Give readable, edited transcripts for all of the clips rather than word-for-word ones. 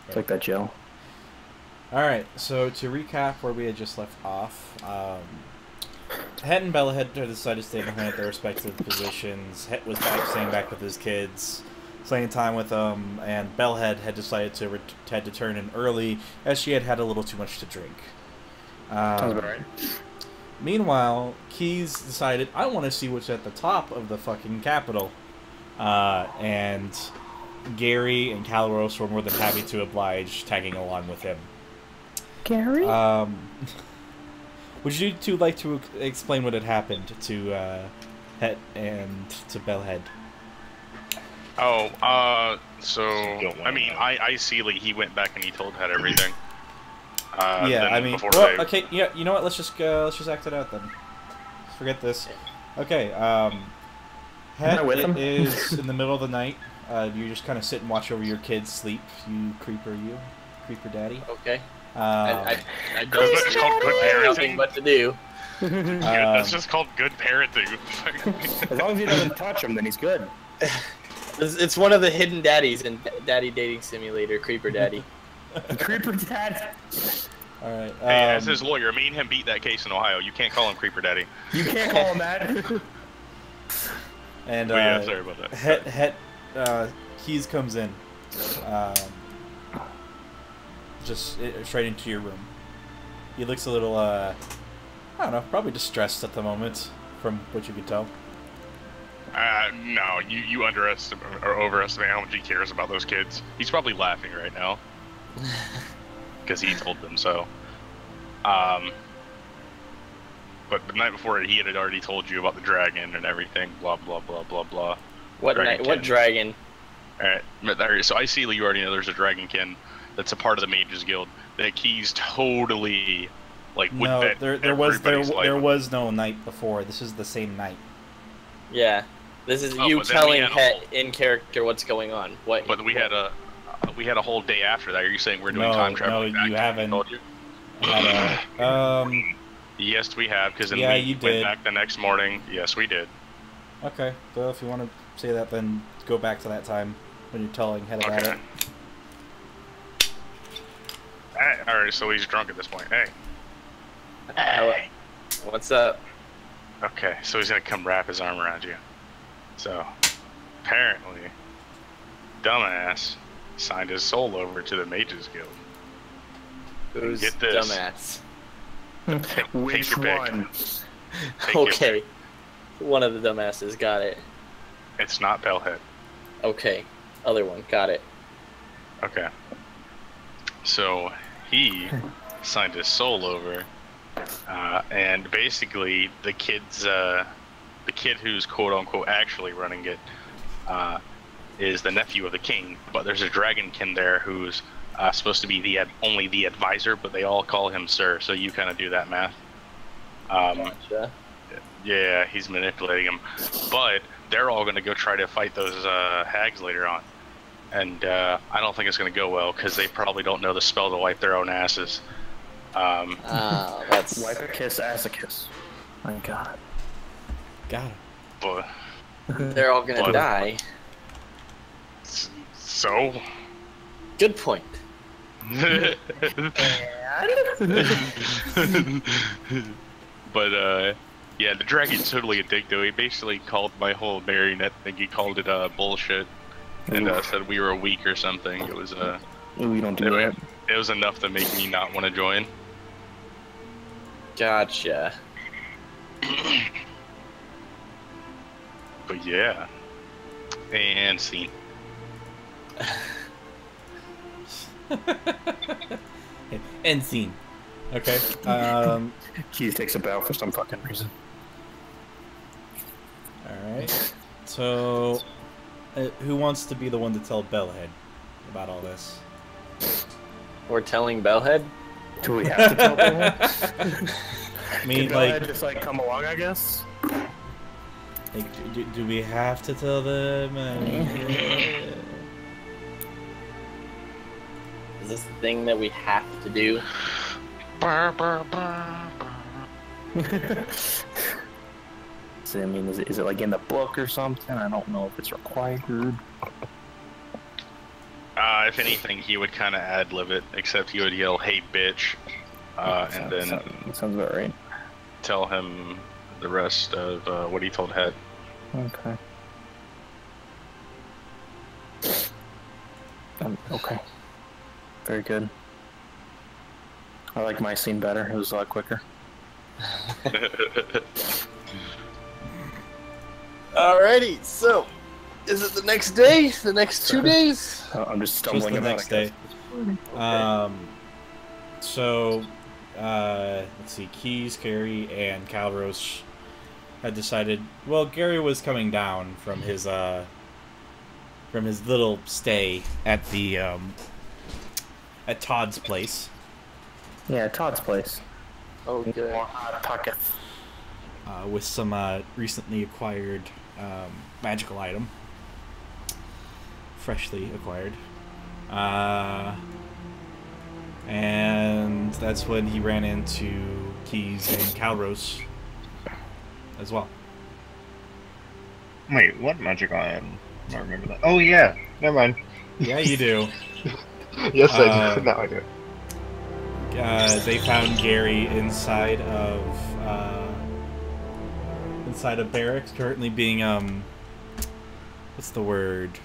It's like that gel. Alright, so to recap where we had just left off, Het and Bella had decided to stay behind at their respective positions. Het was staying back with his kids, spending time with them, and Bellhead had decided to turn in early as she had had a little too much to drink. Sounds about right. Meanwhile, Keys decided, I want to see what's at the top of the fucking Capitol. And Gary and Calaros were more than happy to oblige, tagging along with him. Gary? Would you two like to explain what had happened to Het and to Bellhead? Oh, so, I mean, I see, like, he went back and he told Het everything. Yeah, I mean, well, okay, yeah, you know what, let's just act it out then. Forget this. Okay, Het is in the middle of the night. You just kind of sit and watch over your kids sleep, you creeper daddy. Okay. That's don't just called good parenting. Nothing but to do. That's just called good parenting. As long as he doesn't touch him, then he's good. It's one of the hidden daddies in Daddy Dating Simulator, Creeper Daddy. Creeper Daddy. Alright. Hey, as his lawyer, me and him beat that case in Ohio. You can't call him Creeper Daddy. You can't call him that. And yeah, sorry about that. Het Keys comes in. Just straight into your room. He looks a little, I don't know, probably distressed at the moment, from what you can tell. No, you underestimate or overestimate how much he cares about those kids. He's probably laughing right now. Because he told them so. But the night before, he had already told you about the dragon and everything, blah, blah, blah, blah, blah. What dragon? Alright, so I see you already know there's a dragonkin that's a part of the Mages Guild that Keys totally, like, would bet there was no night before. This is the same night. Yeah. This is you telling Het in character what's going on. What? But we had a whole day after that. Are you saying we're doing time travel? No, you haven't. Yes, we have, because then we went back the next morning. Yes, we did. Okay, well, if you want to say that, then go back to that time when you're telling Het about it. Alright, so he's drunk at this point. Hey. Hey. What's up? Okay, so he's gonna come wrap his arm around you. So, apparently, dumbass signed his soul over to the Mages Guild. Who's Get this. dumbass? Which one? Okay. One of the dumbasses, got it. It's not Bellhead. Okay. Other one, got it. Okay. So, he signed his soul over, and basically the kid who's quote-unquote actually running it is the nephew of the king, but there's a dragonkin there who's supposed to be only the advisor, but they all call him sir, so you kind of do that math. Gotcha. Yeah, he's manipulating him, but they're all going to go try to fight those hags later on. And I don't think it's going to go well, because they probably don't know the spell to wipe their own asses. That's... Wipe a kiss, ass a kiss. My god. Got it. But They're all gonna die. So? Good point. But, yeah, the dragon's totally a dick, though. He basically called my whole marionette thing, he called it bullshit. And said we were weak or something. It was we don't do that. It was enough to make me not want to join. Gotcha. But yeah. And scene. End scene. Okay. Keith takes a bow for some fucking reason. Alright. So, who wants to be the one to tell Bellhead about all this? We're telling Bellhead? Do we have to tell Bellhead? I mean, Bellhead just like come along, I guess? Like, do we have to tell them? Is this the thing that we have to do? So, I mean, is it like in the book or something? I don't know if it's required. if anything, he would kind of ad-lib it, except he would yell, "Hey, bitch," and then sounds about right. tell him the rest of what he told Het. Okay. Okay. Very good. I like my scene better. It was a lot quicker. Alrighty, so is it the next day? The next 2 days? I'm just Just stumbling the about next day. So, let's see. Keys, Gary, and Calrose had decided. Well, Gary was coming down from his little stay at the at Todd's place. Yeah, Todd's place. Oh, good. More hot pockets. With some recently acquired magical item, freshly acquired, and that's when he ran into Keys and Calrose as well. Wait, what magical item? I don't remember that. Oh yeah, never mind. Yeah, you do. Yes, I do. Now I do. They found Gary inside of barracks, currently being what's the word?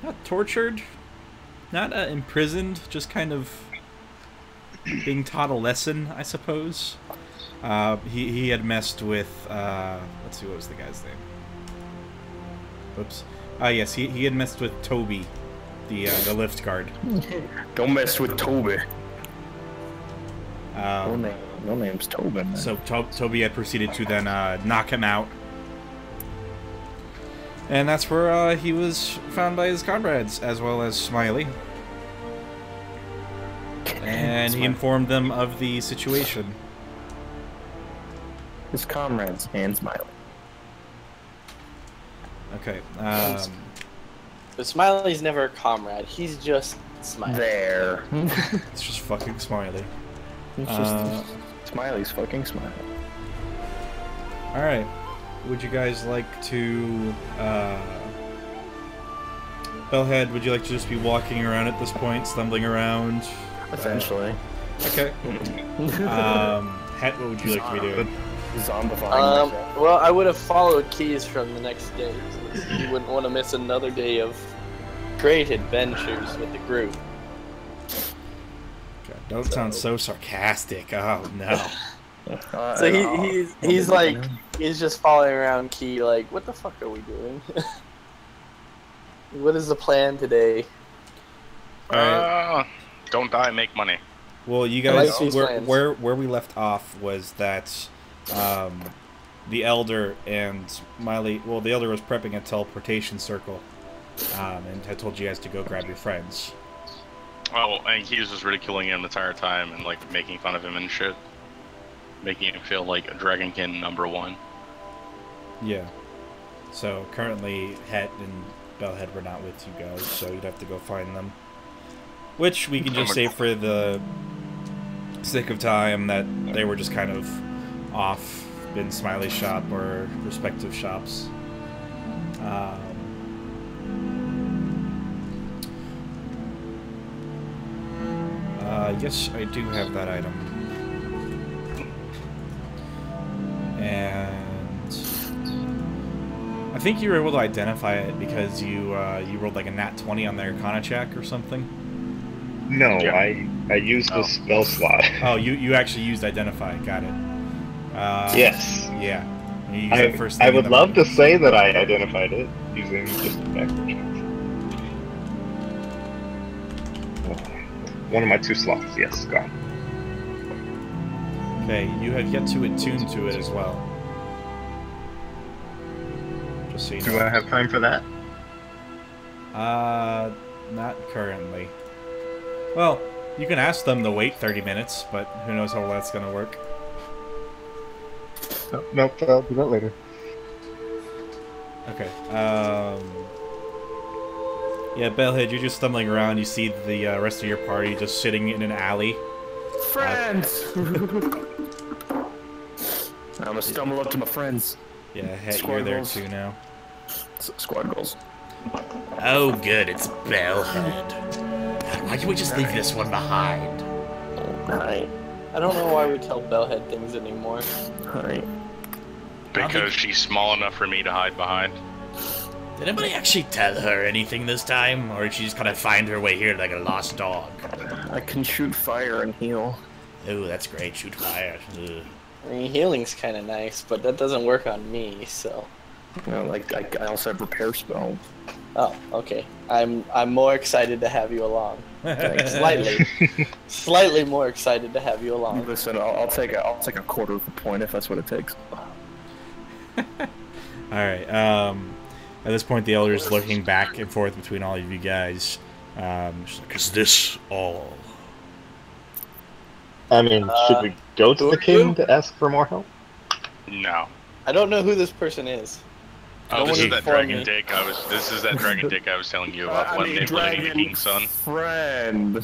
Not tortured, not imprisoned, just kind of being taught a lesson, I suppose. He had messed with let's see, what was the guy's name? Whoops. Yes, he had messed with Toby, the lift guard. Don't mess with Toby. Um, No name's Toby. Man. So Toby had proceeded to then knock him out. And that's where he was found by his comrades, as well as Smiley. And he informed them of the situation. His comrades and Smiley. Okay. But Smiley's never a comrade. He's just Smiley. There. It's just fucking Smiley. It's just Smiley's fucking Smiley. Alright. Would you guys like to... Bellhead, would you like to just be walking around at this point, stumbling around? Essentially. Okay. Het, what would you like to be doing? Zombifying myself. Well, I would have followed Keys from the next day. So you wouldn't want to miss another day of great adventures with the group. God, don't sound so sarcastic. Oh, no. So he's like, he's just following around Key like, what the fuck are we doing? What is the plan today? Don't die, make money. Well, you guys, like these where we left off was that the Elder and Miley, well, the Elder was prepping a teleportation circle, and had told you guys to go grab your friends. Oh, and he was just ridiculing him the entire time and like making fun of him and shit, making him feel like a Dragonkin #1. Yeah. So currently, Het and Bellhead were not with you guys, so you'd have to go find them. Which we can just say for the sake of time that they were just kind of off in Smiley's shop or respective shops. Yes, I do have that item. And I think you were able to identify it because you rolled like a nat 20 on the Arcana check or something. No, Yeah. I used the spell slot. Oh, you actually used identify. Got it. Yes. Yeah. You used it first thing I in would the love morning. to say that I identified it using just a backward check. One of my 2 slots, yes, gone. Okay, you have yet to attune to it as well. Just so you know. Do I have time for that? Not currently. Well, you can ask them to wait 30 minutes, but who knows how that's gonna work. No, nope, I'll do that later. Okay, yeah, Bellhead, you're just stumbling around, you see the rest of your party just sitting in an alley. Friends! I'm gonna stumble up to my friends. Yeah, Het, Squad you're there goals. too now. Squad goals. Oh, good, it's Bellhead. Why can't we just leave this one behind? Hi. I don't know why we tell Bellhead things anymore. Hi. Because she's small enough for me to hide behind. Did anybody actually tell her anything this time? Or did she just kind of find her way here like a lost dog? I can shoot fire and heal. Oh, that's great. Shoot fire. Ugh. I mean, healing's kind of nice, but that doesn't work on me, so... You know, like, I also have repair spell. Oh, okay. I'm more excited to have you along. Slightly more excited to have you along. Listen, I'll take a quarter of a point if that's what it takes. Alright, at this point the Elder's looking back and forth between all of you guys. She's like, is this all? I mean, should we go to the king to ask for more help? No. I don't know who this person is. Oh, No this one is that informed dragon me. dick this is that dragon dick I was telling you about when manipulating the king's son. Friend.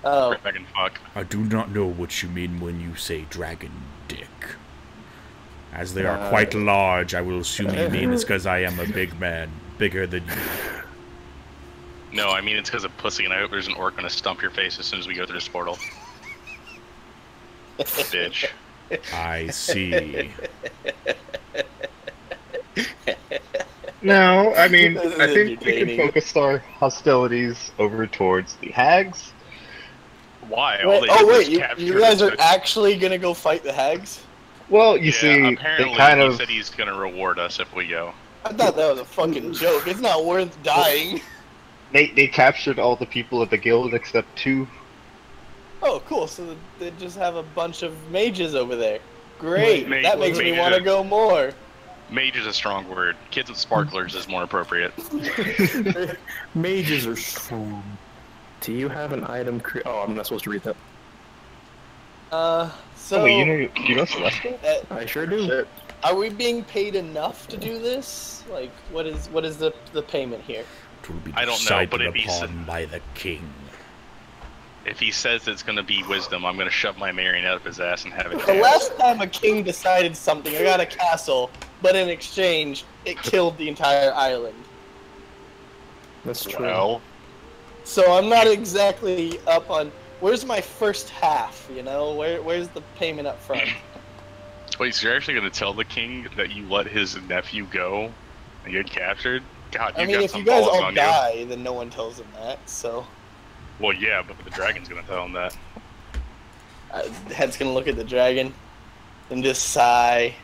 Oh, Dragon fuck. I do not know what you mean when you say dragon dick. As they are quite large, I will assume you mean it's because I am a big man, bigger than you. No, I mean it's because of pussy, and I hope there's an orc gonna stump your face as soon as we go through this portal. Bitch. I see. No, I mean, This is I think we can entertaining. focus our hostilities over towards the Hags. Why? All they oh did was wait, capture you guys the- are actually gonna go fight the hags? Well, you Yeah, see, apparently they kind he of said he's gonna reward us if we go. I thought that was a fucking joke. It's not worth dying. they captured all the people of the guild except 2. Oh, cool. So they just have a bunch of mages over there. Great. Mage- That makes me mage want to is- go more. Mage is a strong word. Kids with sparklers is more appropriate. Mages are strong. Do you have an item oh, I'm not supposed to read that. So Oh, wait, you know Celestial? I sure do. Shit. are we being paid enough to do this? Like, what is the payment here? It will be I don't know, decided but if he upon said- by the king. If he says it's gonna be wisdom, I'm gonna shove my marionette up his ass and have it The dance. last time a king decided something, I got a castle, but in exchange, it killed the entire island. That's true. Well, So I'm not exactly up on. Where's my first half? You know, where's the payment up front? wait, so you're actually gonna tell the king that you let his nephew go and get captured? God, you I mean, got if some you guys balls all on die, then no one tells them that. So you. Well, yeah, but the dragon's gonna tell him that. Head's gonna look at the dragon and just sigh.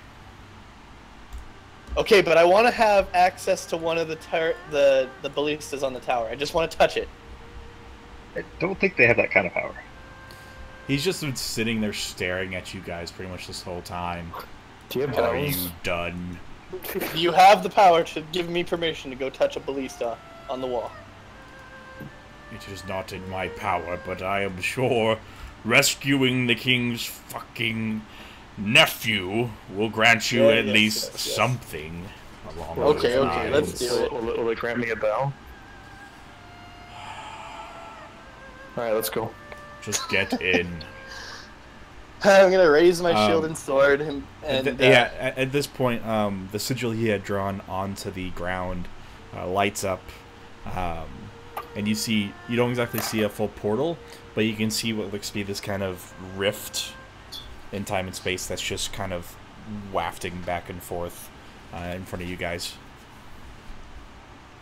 Okay, but I want to have access to one of the ballistas on the tower. I just want to touch it. I don't think they have that kind of power. He's just been sitting there staring at you guys pretty much this whole time. Do you have Are bones? you done? You have the power to give me permission to go touch a ballista on the wall. It is not in my power, but I am sure rescuing the king's fucking nephew will grant you Yeah, at yes, least yes, yes. something along Okay, those okay, lines. let's do it. Will it grant me a bell? Alright, let's go. Just get in. I'm gonna raise my shield Um, and sword and Yeah, at this point, the sigil he had drawn onto the ground lights up, and you don't exactly see a full portal, but you can see what looks to be this kind of rift in time and space that's just kind of wafting back and forth in front of you guys.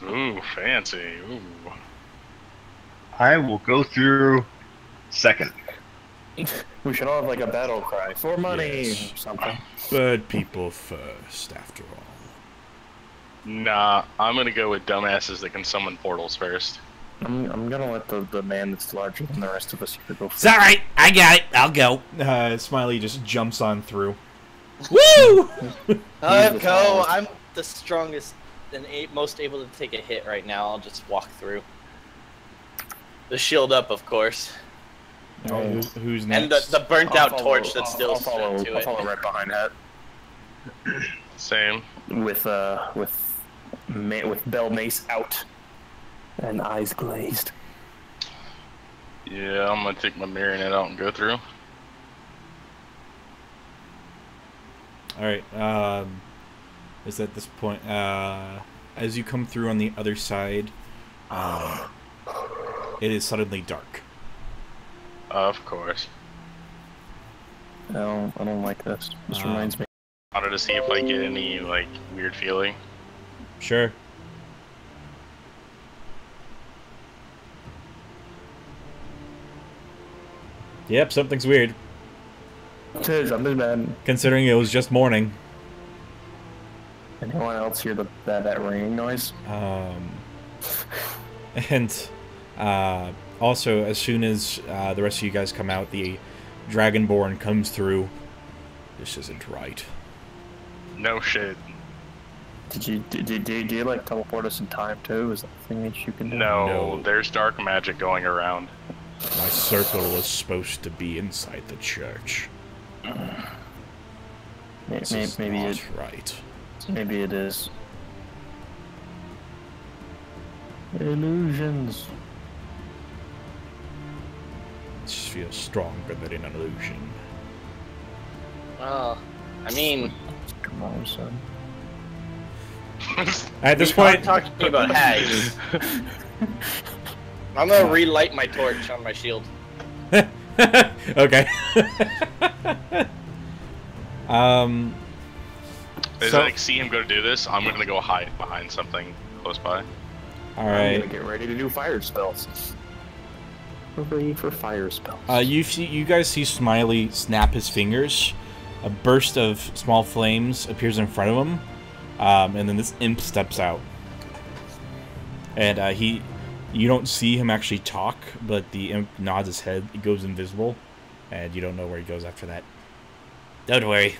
Ooh, fancy. Ooh. I will go through second. We should all have like a battle cry. For money Yes. or something. Bird people first, after all. Nah, I'm gonna go with dumbasses that can summon portals first. I'm gonna let the man that's larger than the rest of us here go It's alright, I got it, I'll go. Smiley just jumps on through. Woo! I'll the go. tallest. I'm the strongest and most able to take a hit right now. I'll just walk through. The shield up, of course, Who's next? and the burnt out torch that's I'll still follow, strapped to I'll it. follow right behind that. Same. With bell mace out and eyes glazed. Yeah, I'm gonna take my marionette out and go through. Alright, is at this point, as you come through on the other side, it is suddenly dark. Of course. No, I don't like this. This reminds me. I wanted to see if I get any like weird feeling. Sure. Yep, something's weird. Something's bad. Considering it was just morning. Anyone else hear that ringing noise? And also, as soon as the rest of you guys come out, the Dragonborn comes through. This isn't right. No shit. Did you like teleport us in time too? Is that the thing that you can do? No, there's dark magic going around. My circle was supposed to be inside the church. This is Maybe not it. right. Maybe it is. Illusions. This feels stronger than an illusion. Well, I mean, Come on, son. At this I'm point, talking about hags. I'm gonna relight my torch on my shield. okay. As So- I see him go do this, I'm gonna go hide behind something close by. All I'm right. gonna get ready to do fire spells. We're ready for fire spells. You guys see Smiley snap his fingers. A burst of small flames appears in front of him, and then this imp steps out. And you don't see him actually talk, but the imp nods his head. It goes invisible, and you don't know where he goes after that. Don't worry,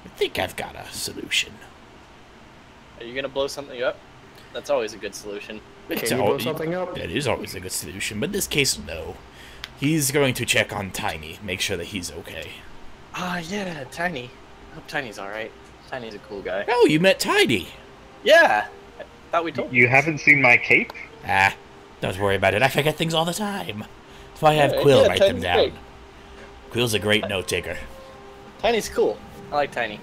I think I've got a solution. Are you gonna blow something up? That's always a good solution. Can you blow something up? That is always a good solution, but in this case, no. He's going to check on Tiny, make sure that he's okay. Ah, yeah, Tiny. I hope Tiny's alright. Tiny's a cool guy. Oh, you met Tiny. Yeah! I thought we told You haven't seen my cape? Ah, don't worry about it. I forget things all the time. That's why I have Quill yeah, write them Tiny's down. great. Quill's a great note taker. Tiny's cool. I like Tiny.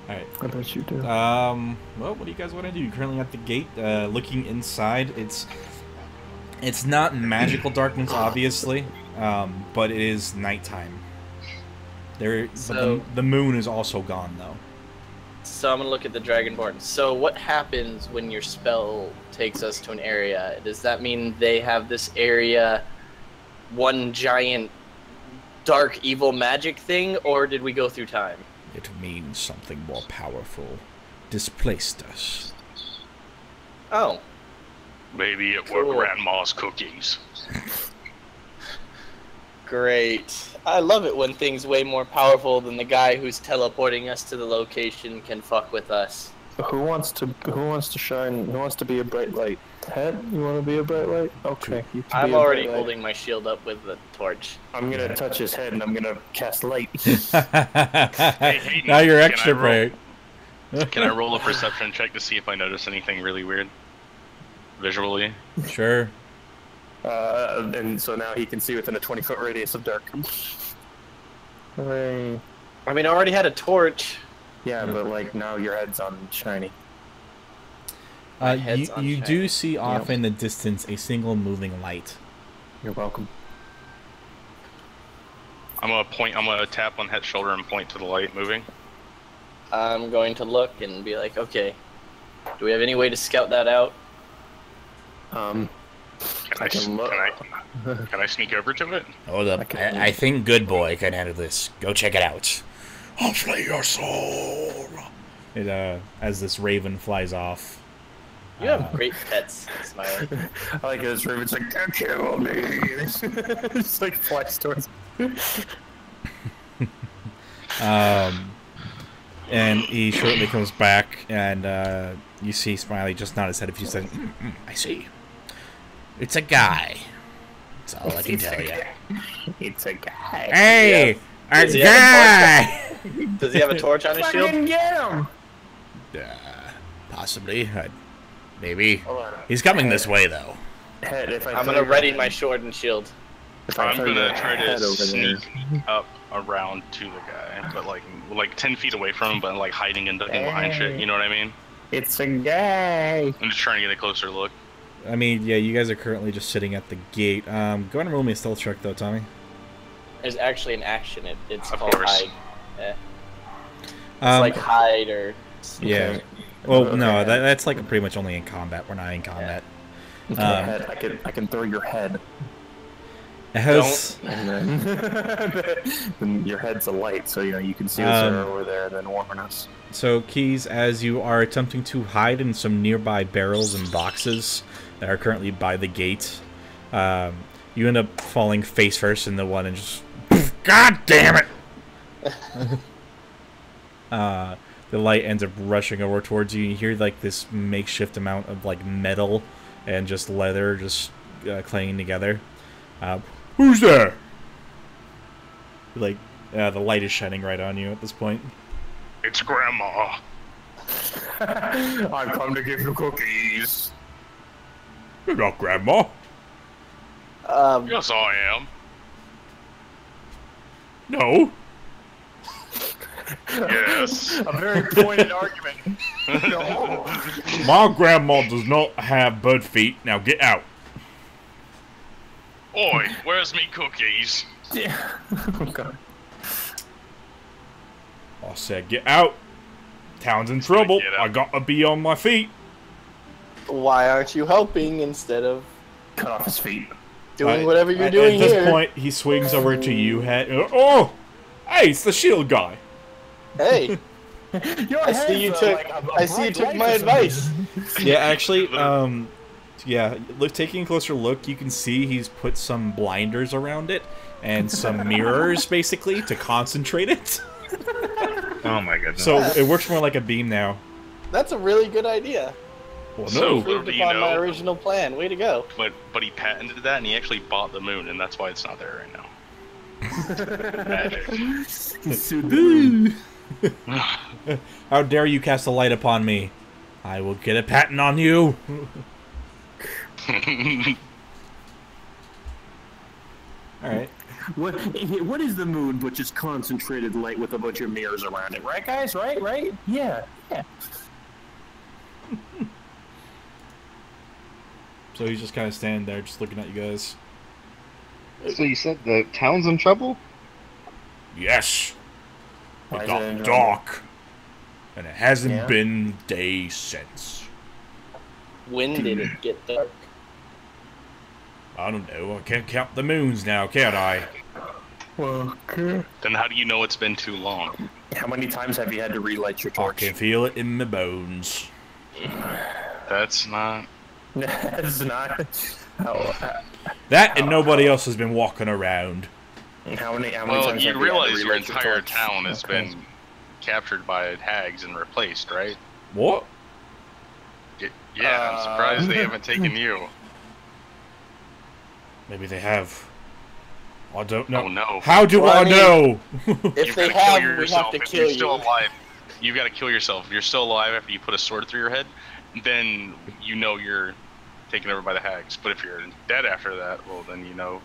Alright. I bet you do. Well, what do you guys want to do? You're currently at the gate, looking inside. It's not magical darkness, obviously, but it is nighttime. So- The moon is also gone, though. So I'm gonna look at the Dragonborn. So what happens when your spell takes us to an area? Does that mean they have this area one giant dark evil magic thing, or did we go through time? It means something more powerful displaced us. Oh, Maybe it were Cool. grandma's cookies. great. I love it when things way more powerful than the guy who's teleporting us to the location can fuck with us. Who wants to shine? Who wants to be a bright light? Ted, you want to be a bright light? Okay, you can I'm be a already bright light. holding my shield up with the torch. I'm gonna touch his head and I'm gonna cast light. Hey, Now you're can extra I roll- bright. Can I roll a perception check to see if I notice anything really weird? Visually? Sure. And so now he can see within a 20-foot radius of dark. Hooray. I mean, I already had a torch. Yeah, but like now your head's on shiny. My head's on You shiny. do see off in the distance a single moving light. You're welcome. I'm gonna tap on Het's shoulder and point to the light moving. I'm going to look and be like, okay, do we have any way to scout that out? Can I can look. Can I sneak over to it? Hold up. I think Good Boy can handle this. Go check it out. I'll slay your soul. It, as this raven flies off. You have great pets, Smiley. I like his room. It's like, don't kill me. It's like flies towards. And he shortly comes back, and you see Smiley just nod his head a few seconds. I see. It's a guy. That's all I can tell you. It's a guy. Hey, a Does he have guy! Does he have a torch on his shield? Fucking get him! Possibly. Maybe. Hold on. He's coming this way, though. Head, if I I'm throw gonna your ready head- my sword and shield. if I I'm throw gonna your try head to over there. sneak up around to the guy. but like 10 feet away from him, but like hiding and ducking behind shit. You know what I mean? It's a guy. I'm just trying to get a closer look. I mean, yeah, you guys are currently just sitting at the gate. Go ahead and roll me a stealth check, though, Tommy. There's actually an action. It's Of called course. hide. Yeah. It's like hide or. Yeah. Okay. Well, Okay. no, that's like pretty much only in combat. We're not in combat. Okay, head. I can throw your head. As, And then your head's a light, so you can see what's over there and then warn us. so, Keys, as you are attempting to hide in some nearby barrels and boxes that are currently by the gate, you end up falling face first in the one and just... God damn it! The light ends up rushing over towards you. You hear like this makeshift amount of like metal and just leather just clanging together. Who's there? Like the light is shining right on you at this point. It's Grandma. I've come to give you cookies. You're not Grandma. Yes, I am. No. Yes. A very pointed argument. No. My grandma does not have bird feet. Now get out. Oi, where's me cookies? Yeah. Oh, God. I said get out. Town's in trouble. Get out. I gotta be on my feet. Why aren't you helping instead of Cut off his feet. doing whatever you're doing At this here? point, he swings over to you. Oh, hey, it's the shield guy. Hey, Your I see you took. I see you took my advice. Yeah, actually, yeah, taking a closer look, you can see he's put some blinders around it and some mirrors, basically, to concentrate it. Oh my goodness. So it works more like a beam now. That's a really good idea. Well, So- no. Improved Little do you upon my know- original plan. Way to go. But he patented that, and he actually bought the moon, and that's why it's not there right now. Magic. How dare you cast a light upon me? I will get a patent on you. Alright. What is the moon but just concentrated light with a bunch of mirrors around it? Right, guys? Right? Yeah. So he's just kind of standing there, just looking at you guys. So you said the town's in trouble? Yes. Why It is it in got trouble? dark. And it hasn't Yeah? been days since. When did it get dark? I don't know. I can't count the moons now, can I? Well, okay. Then how do you know it's been too long? How many times have you had to relight your I torch? can feel it in my bones. That's not... That's not. How That and nobody else has been walking around. many Well, times you have realize had to your relight entire torch? town has Okay. been captured by hags and replaced, right? What? Yeah, I'm surprised they haven't taken you. Maybe they have. I don't know. Oh no. How do Well, I I mean- know? If You've they gotta have, kill we have yourself. to If kill you're still you. alive, you've got to kill yourself. If you're still alive after you put a sword through your head, then you know you're taken over by the hags. But if you're dead after that, well, then you know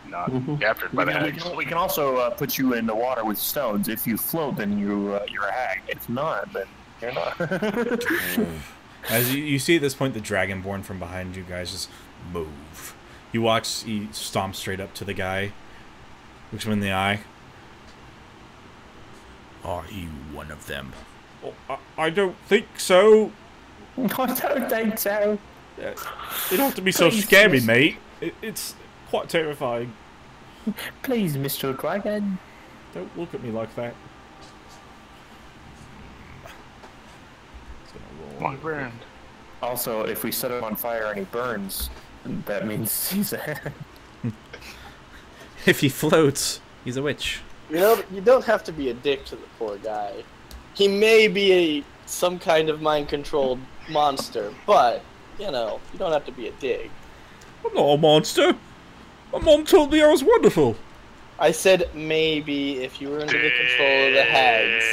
you're not captured by the hags. We can also put you in the water with stones. If you float, then you're a hag. If not, then you're not. As you see at this point, the Dragonborn from behind you guys just move. He stomps straight up to the guy, looks him in the eye. Are you one of them? Oh, I don't think so. I don't think so. You don't have to be so Please, scary, miss- mate. It's quite terrifying. Please, Mr. Dragon. Don't look at me like that. It's gonna roll. My friend. Also, if we set him on fire and he burns, that means he's a hag. If he floats, he's a witch. You don't have to be a dick to the poor guy. He may be some kind of mind-controlled monster, but, you don't have to be a dick. I'm not a monster. My mom told me I was wonderful. I said maybe if you were under the control of the hags.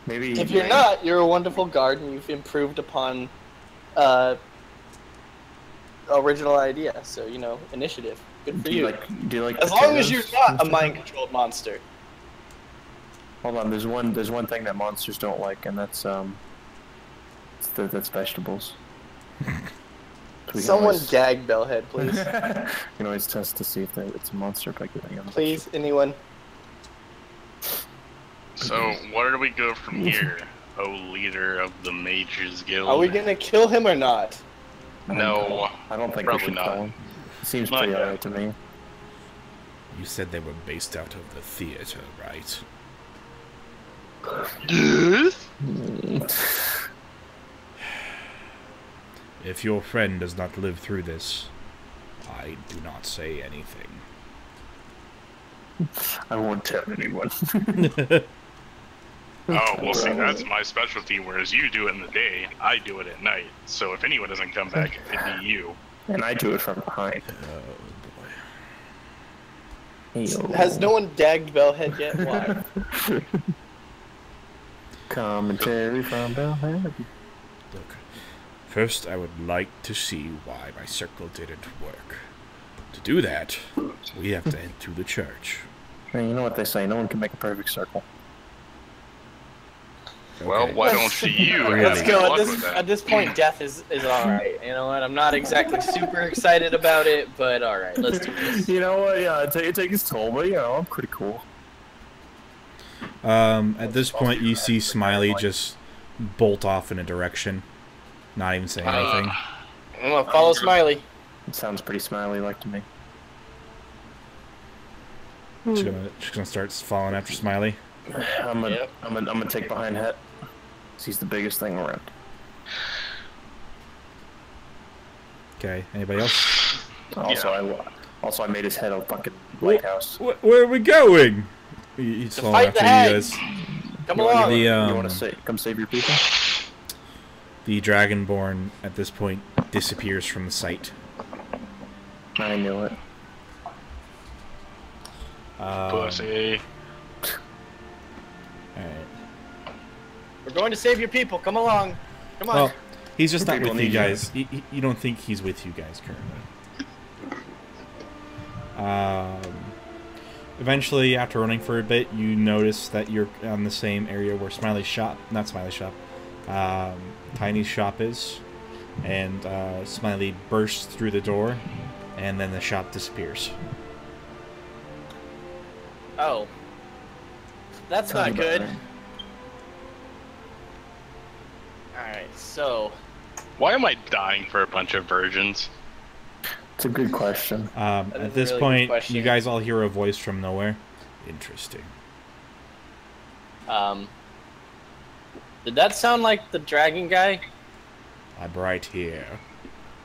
Maybe. If you're not, you're a wonderful guard and you've improved upon original idea. So, initiative. Good for Do you. do you like As long as you're potatoes? not a mind-controlled monster. Hold on, there's one thing that monsters don't like, and that's that's vegetables. So we can Someone always- gag Bellhead, please. You can always test to see if it's a monster by giving them. Please, anyone. So, where do we go from here, oh leader of the Mages Guild? Are we gonna kill him or not? No, I don't think we probably should not. kill him. Seems Not pretty yet. alright to me. You said they were based out of the theater, right? Yes? If your friend does not live through this, I do not say anything. I won't tell anyone. Oh, well, see, that's my specialty, whereas you do it in the day, I do it at night. So if anyone doesn't come back, it'd be you. And I do it from behind. Oh boy. Hey-o. Has no one gagged Bellhead yet? Why? Commentary from Bellhead. Look, first I would like to see why my circle didn't work. To do that, we have to head to the church. Hey, you know what they say, no one can make a perfect circle. Well, Okay. why don't you Really? have Let's good go. luck At with that? this point, death is alright. You know what? I'm not exactly super excited about it, but alright, let's do this. You know what, yeah, it takes its toll, but you know, I'm pretty cool. At this point, you see Smiley just bolt off in a direction, not even saying anything. I'm gonna follow Smiley. It sounds pretty smiley-like to me. She's gonna start following after Smiley. I'm gonna, Yep. I'm gonna take behind Het. He's the biggest thing around. Okay. Anybody else? Also, I made his head a fucking lighthouse. Where are we going? He's To following fight the after you hags. guys. Come You along. The, want to come save your people? The Dragonborn at this point disappears from the sight. I knew it. Pussy. Alright. We're going to save your people. Come along. Come on. Well, he's just not People with you need you. guys. You don't think he's with you guys currently. Eventually, after running for a bit, you notice that you're on the same area where Smiley's shop, not Smiley's shop, Tiny's shop is, and Smiley bursts through the door, and then the shop disappears. Oh. That's Tell me not about good. it. Alright, so. Why am I dying for a bunch of virgins? It's a good question. is At a this really good point, question. you guys all hear a voice from nowhere. Interesting. Did that sound like the dragon guy? I'm right here.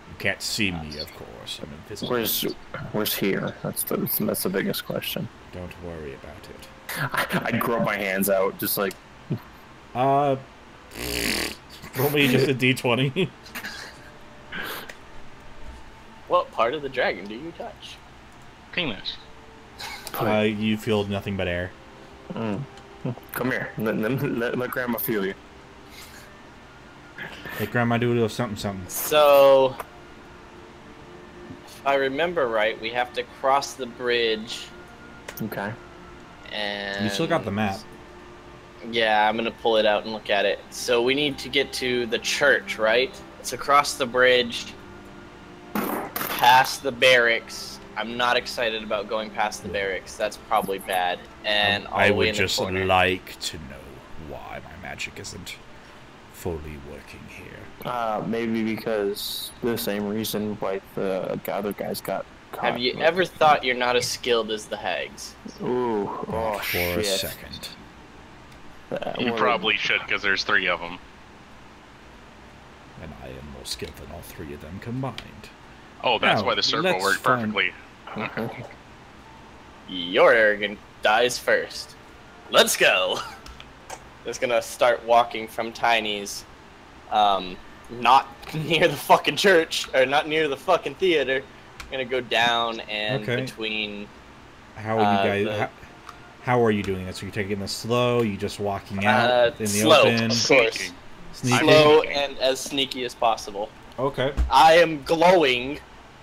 You can't see me, of course. I'm invisible. Where's here? That's the biggest question. Don't worry about it. I'd grub my hands out, just like Roll me just a d20. What part of the dragon do you touch? Penis. You feel nothing but air. come here. Let Grandma feel you. Let Grandma do a little something something. So, if I remember right, we have to cross the bridge, Okay. and You still got the map. Yeah, I'm gonna pull it out and look at it. So we need to get to the church, right? It's across the bridge, past the barracks. I'm not excited about going past the barracks. That's probably bad. And all I the way would in the just corner. like to know why my magic isn't fully working here. Maybe because the same reason why the other guys got caught. Have you ever thought you're not as skilled as the hags? Ooh, Not oh for shit. a second. You probably should, because there's 3 of them. And I am more skilled than all 3 of them combined. Oh, that's Now, why the circle let's worked find- perfectly. Your arrogant dies first. Let's go. Just gonna start walking from Tiny's, not near the fucking church or not near the fucking theater. I'm gonna go down and Okay. between. How are you guys? the- How are you doing this? Are you taking this slow? You just walking out in the slow, open? of course. Sneaking. Sneaking? Slow and as sneaky as possible. Okay. I am glowing,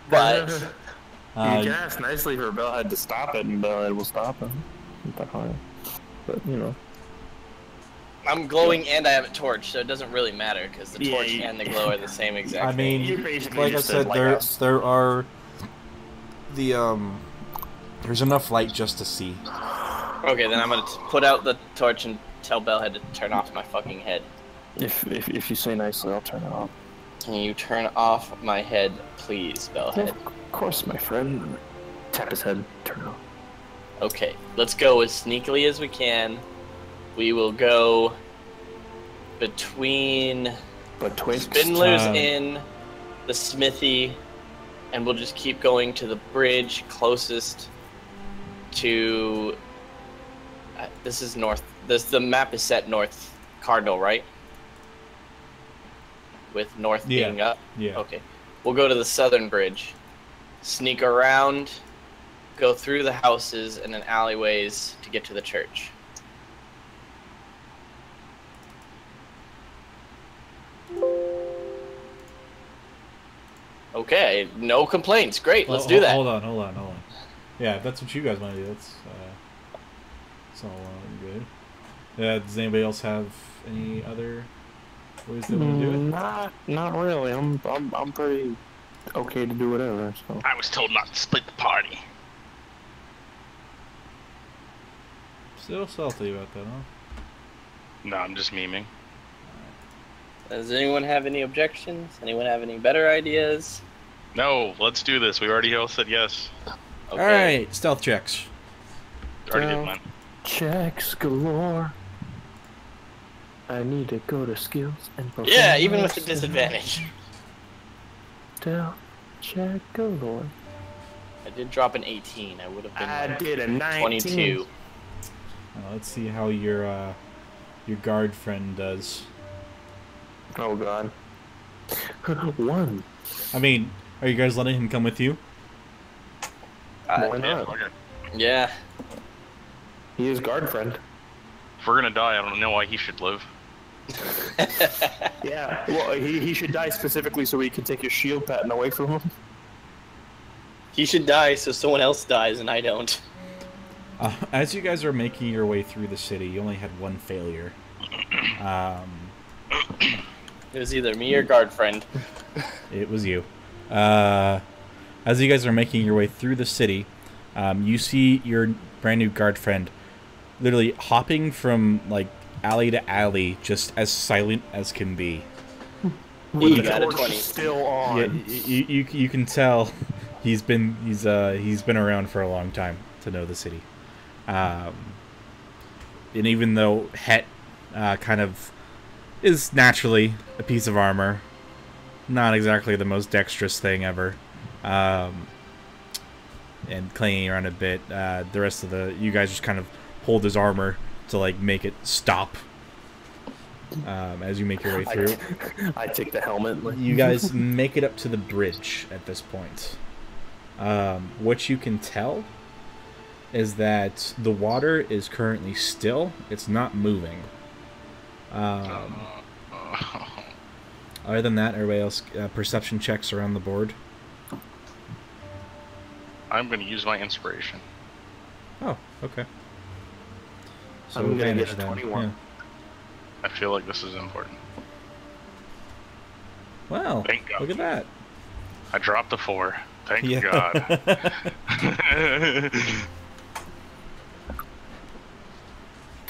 but You can ask nicely for Bellhead to stop it, and Bellhead will stop him. But, you know. I'm glowing and I have a torch, so it doesn't really matter because the torch you- and the glow are the same exact I thing. mean, You basically like I just said, said there are the there's enough light just to see. Okay, then I'm gonna put out the torch and tell Bellhead to turn off my fucking head. If you say nicely, I'll turn it off. Can you turn off my head, please, Bellhead? Of course, my friend. Tap his head, turn it off. Okay, let's go as sneakily as we can. We will go between Spindler's Inn, the smithy, and we'll just keep going to the bridge closest to... this is north. The map is set north cardinal, right? With north being up? Yeah. Okay. We'll go to the southern bridge, sneak around, go through the houses and then alleyways to get to the church. Okay, no complaints. Great, let's do that. Hold on. Yeah, if that's what you guys want to do, that's all good. Does anybody else have any other ways they want to do it? Not really. I'm pretty okay to do whatever. So. I was told not to split the party. Still salty about that, huh? No, I'm just memeing. Does anyone have any objections? Anyone have any better ideas? No, let's do this. We already all said yes. Okay. Alright, stealth checks. Already did mine. Checks galore. I need to go to skills and Yeah, even with the disadvantage. Stealth check galore. I did drop an 18. I would have been I did a 19. 22. Let's see how your guard friend does. Oh god. 1. I mean, are you guys letting him come with you? Why Yeah, not? fuck it. Yeah. He is guard friend. If we're gonna die, I don't know why he should live. Yeah. Well, he should die specifically so he can take his shield patent away from him. He should die so someone else dies and I don't. As you guys are making your way through the city, you only had one failure. It was either me or guard friend. It was you. As you guys are making your way through the city, you see your brand new guard friend literally hopping from like alley to alley, just as silent as can be. With He the got a torch 20. still on. Yeah, you can tell he's been around for a long time to know the city. And even though Het kind of is naturally a piece of armor, not exactly the most dexterous thing ever, and clanging around a bit, the rest of you guys just kind of hold his armor to like make it stop as you make your way through. I take the helmet. You guys make it up to the bridge at this point. What you can tell is that the water is currently still. It's not moving. Other than that, everybody else, perception checks around the board. I'm gonna use my inspiration. Oh, okay. So I'm gonna advantage get a then. 21. Yeah. I feel like this is important. Wow, Thank God. look at that. I dropped a 4. Thank Yeah. God.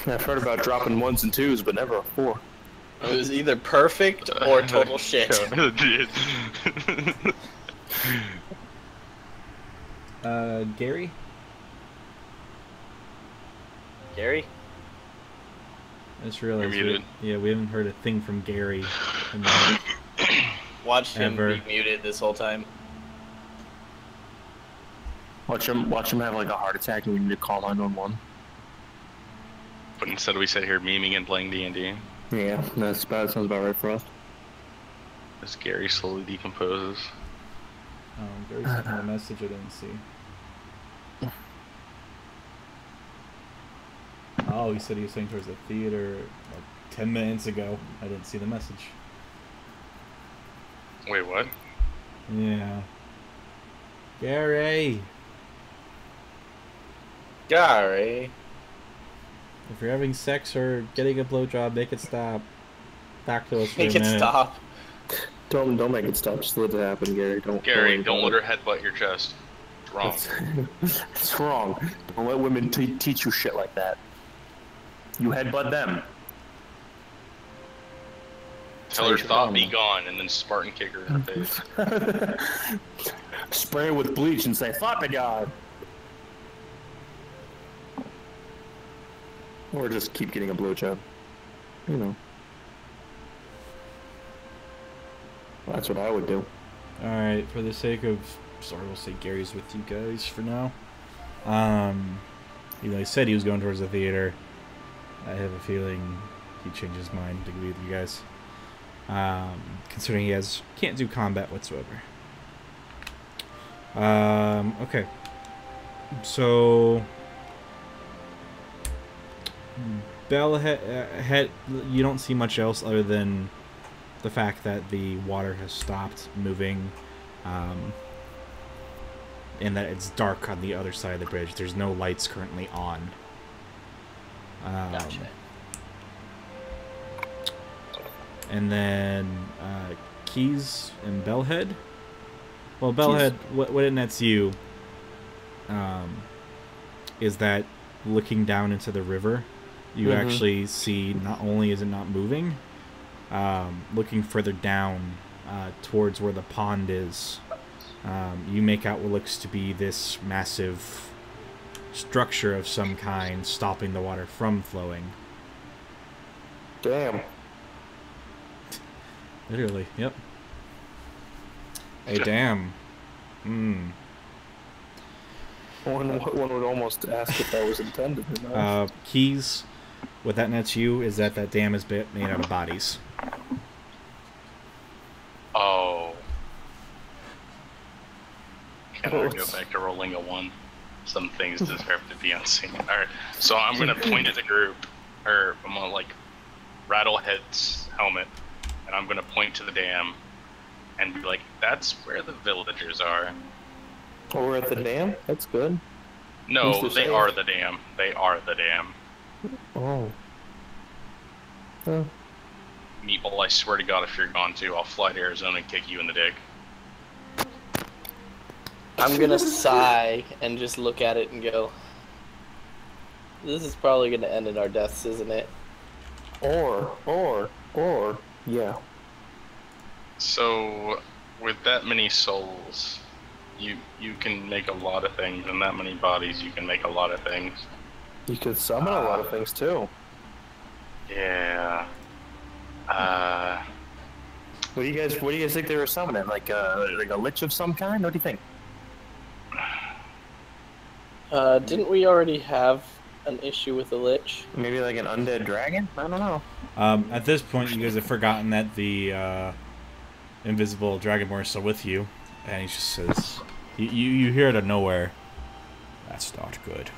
I've heard about dropping 1s and 2s, but never a 4. It was either perfect or total shit. Gary? Gary? I just realized You're muted. we haven't heard a thing from Gary. In the, Watch him Ever. be muted this whole time. Watch him have like a heart attack and we need to call 911. But instead we sit here memeing and playing D&D. Yeah, that sounds about right for us. As Gary slowly decomposes. Gary sent me a message I didn't see. Oh, he said he was saying towards the theater like 10 minutes ago. I didn't see the message. Wait, what? Yeah. Gary! Gary. If you're having sex or getting a blowjob, make it stop. Back to us for Make a it minute. stop. Don't make it stop. Just let it happen, Gary. Gary, don't let her headbutt your chest. It's wrong. It's wrong. Don't let women teach you shit like that. You headbutt them. Tell her thought be gone, and then Spartan kick her in the face. Spray her with bleach and say, "Thought be gone." Or just keep getting a blowjob. You know. Well, that's what I would do. Alright, for the sake of... Sorry, we'll say Gary's with you guys for now. Even though he said he was going towards the theater, I have a feeling he changed his mind to be with you guys. Considering he can't do combat whatsoever. Okay. So... Bellhead, you don't see much else other than the fact that the water has stopped moving, and that it's dark on the other side of the bridge. There's no lights currently on. Gotcha. And then Keys and Bellhead. Well, Bellhead, what it nets you is that looking down into the river, you actually see not only is it not moving, looking further down towards where the pond is, you make out what looks to be this massive structure of some kind stopping the water from flowing. Damn. Literally, yep. Hey, damn. One would almost ask if that was intended or not. Keys, what that nets you is that dam is made out of bodies. Oh. Can I go back to rolling a 1? Some things deserve to be unseen. Alright, so I'm going to point at the group, or I'm going to, like, rattle Head's helmet, and I'm going to point to the dam, and be like, that's where the villagers are. Oh, we're at the dam? That's good. No, they are the dam. They are the dam. Oh. Huh. Meatball, I swear to God, if you're gone too, I'll fly to Arizona and kick you in the dick. I'm gonna sigh and just look at it and go, this is probably gonna end in our deaths, isn't it? Or, yeah. So, with that many souls, you can make a lot of things, and that many bodies, you can make a lot of things. You could summon a lot of things too. Yeah. What do you guys think they were summoning? Like a lich of some kind? What do you think? Didn't we already have an issue with the Lich? Maybe like an undead dragon? I don't know. At this point, you guys have forgotten that the invisible dragonborn is still with you, and he just says, "You hear it out of nowhere. That's not good."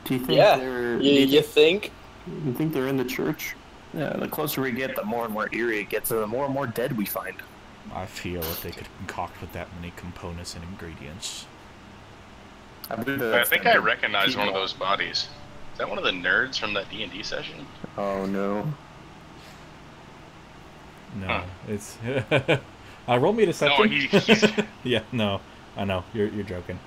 Do you think Yeah, they're? you think? You think they're in the church? Yeah. The closer we get, the more and more eerie it gets, and the more and more dead we find. I feel that they could concoct with that many components and ingredients. I think I recognize one of those bodies. Is that one of the nerds from that D&D session? Oh no. No, Huh. it's. Roll me a deception. No, he's... Yeah, no, I know you're joking.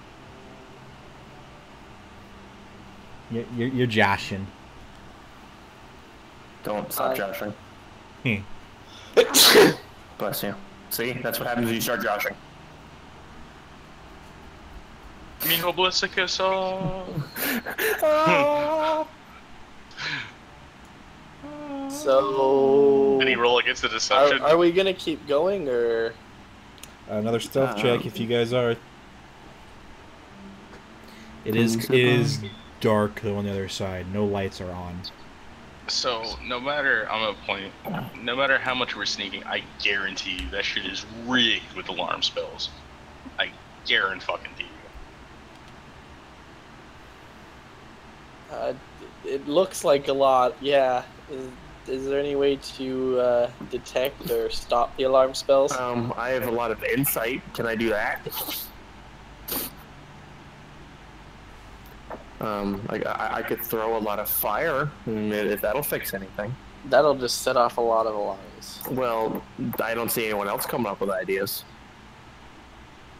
You're joshing. Don't stop joshing. Hmm. Bless you. See, that's what happens when you start joshing. Mijo Blessica saw. So... Did he roll against the deception? Are we gonna keep going, or...? Another stealth check if you guys are. It is dark though on the other side. No lights are on. So, no matter how much we're sneaking, I guarantee you that shit is rigged with alarm spells. I guarantee fucking you. It looks like a lot, yeah. Is there any way to detect or stop the alarm spells? I have a lot of insight. Can I do that? Like I could throw a lot of fire, if that'll fix anything. That'll just set off a lot of alarms. Well, I don't see anyone else coming up with ideas.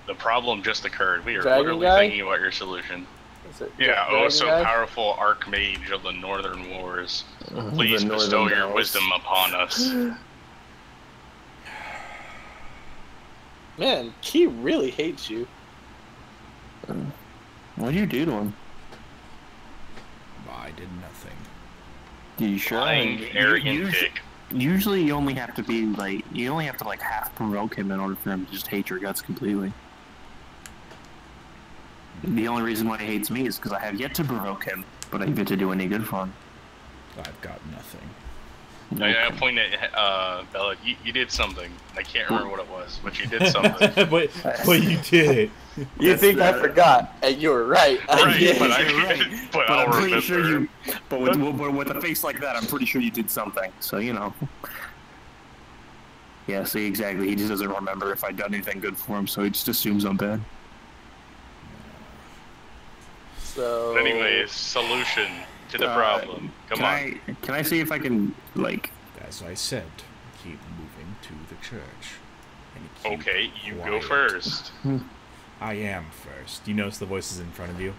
The problem just occurred. We are Dragon literally guy? thinking about your solution. Is it Yeah, Dragon oh so guy? powerful Archmage of the Northern Wars. Please The bestow Northern your Bells. wisdom upon us. Man, he really hates you. What do you do to him? I did nothing. You sure? Lying, arrogant Usually, dick. usually you only have to be like, you only have to like half provoke him in order for him to just hate your guts completely. The only reason why he hates me is because I have yet to provoke him, but I get to do any good for him. I've got nothing. I gotta point at Bella. You did something. I can't remember what it was, but you did something. but you did it. You That's think I the- forgot? And you were right. I Right, did. but You're right. but But I'll I'm pretty remember. sure you. But with a face like that, I'm pretty sure you did something. So you know. Yeah. See, exactly. He just doesn't remember if I've done anything good for him, so he just assumes I'm bad. So. But anyways, solution to the problem. Come on. Can I see if I can like? As I said, keep moving to the church. And keep Okay, you go quiet. first. I am first. You notice the voices in front of you?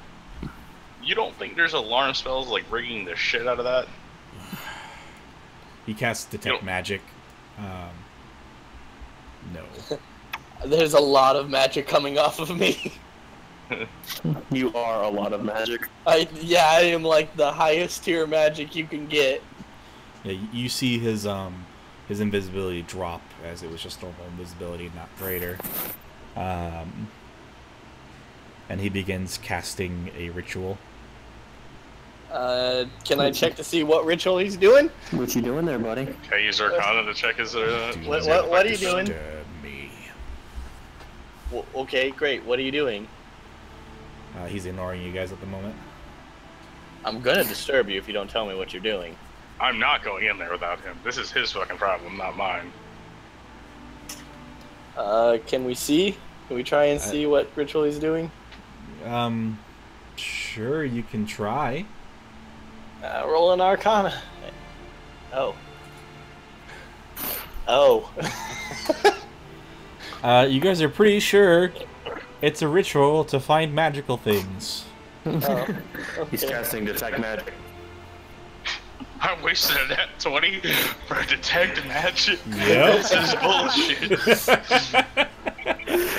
You don't think there's alarm spells like rigging the shit out of that? He casts detect Yo. magic. No. There's a lot of magic coming off of me. You are a lot of magic. I am like the highest tier magic you can get. Yeah, you see his invisibility drop as it was just normal invisibility, not greater. And he begins casting a ritual. Can I check to see what ritual he's doing? What you doing there, buddy? Can I use Arcana to check his Do what- not what are you doing? disturb me. Okay, great. What are you doing? He's ignoring you guys at the moment. I'm gonna disturb you if you don't tell me what you're doing. I'm not going in there without him. This is his fucking problem, not mine. Can we see? Can we try and see what ritual he's doing? Sure, you can try. Roll an Arcana. Oh. Oh. You guys are pretty sure it's a ritual to find magical things. Oh. He's Okay. casting detect magic. I wasted a net 20 for detect magic. Yep. This is bullshit.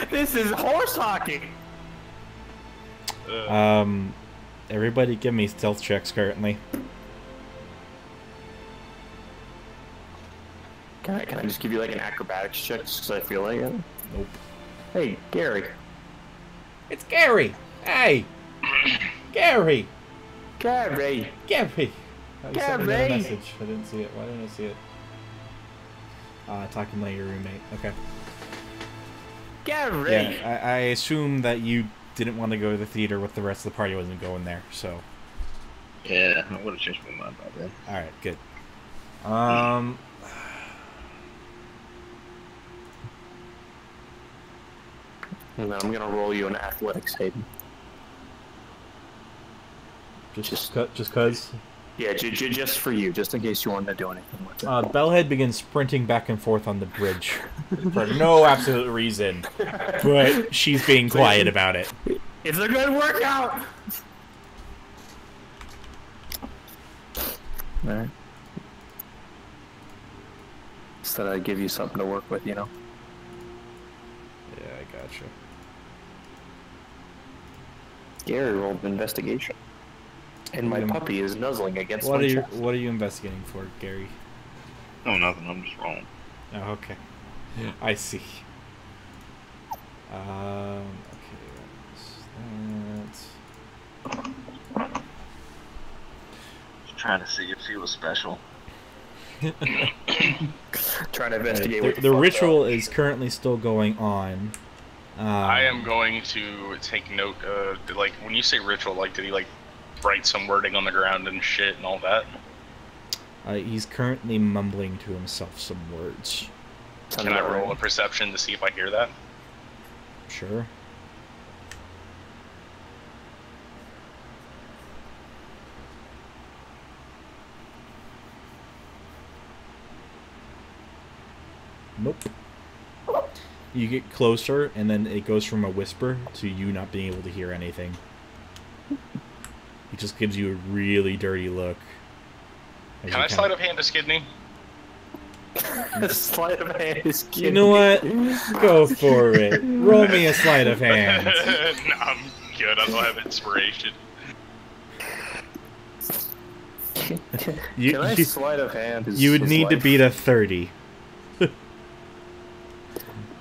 This is horse hockey. Everybody give me stealth checks currently. Can I just give you like an acrobatics check just because I feel like it? Nope. Hey, Gary. It's Gary! Hey! Gary! Gary. Gary! Oh, you sent me another Gary! message. I didn't see it. Why didn't I see it? Talking like your roommate. Okay. Gary. Yeah, I assume that you didn't want to go to the theater with the rest of the party wasn't going there, so. Yeah, I would have changed my mind by then. Alright, good. And then I'm gonna roll you an athletics, Hayden. just cause. Yeah, just for you, just in case you wanted to do anything with it. Bellhead begins sprinting back and forth on the bridge for no absolute reason, but she's being quiet about it. It's a good workout. Alright. Just thought I'd give you something to work with, you know. Yeah, I gotcha. Gary rolled an investigation. And my puppy is nuzzling against What my are you chest. What are you investigating for, Gary? No, nothing. I'm just wrong. Oh, okay. I see. Okay, that's Just trying to see if he was special. Trying to investigate what the fuck ritual up. is currently still going on. I am going to take note, like, when you say ritual, like, did he, like, write some wording on the ground and shit and all that? He's currently mumbling to himself some words. Sounds Can I about roll a right. perception to see if I hear that? Sure. Nope. You get closer, and then it goes from a whisper to you not being able to hear anything. He just gives you a really dirty look. Can I sleight of hand to Skidney? Sleight of hand is You know what? Go for it. Roll me a sleight of hand. No, I'm good. I don't have inspiration. Can I sleight of hand? You would need to beat a 30.